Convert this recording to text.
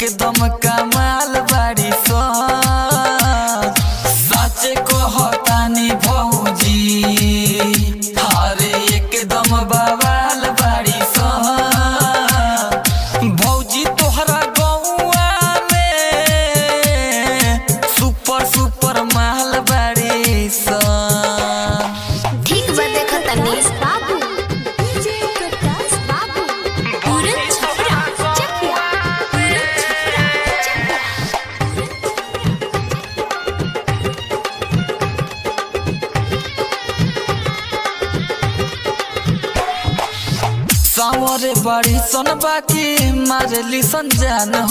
एकदम कमाल बाड़ी सा सच को होतानी भौजी अरे एकदम बवाल बाड़ी सा भौजी तोहरा गौआ में सुपर सुपर माल बाड़ी सा। ठीक बा देखो तनीस बाबू डीजे प्रकाश बाबू पूरे छपरा चकिया पूरे छपरा सावरे बड़ी सन बाकी मारली सन जान।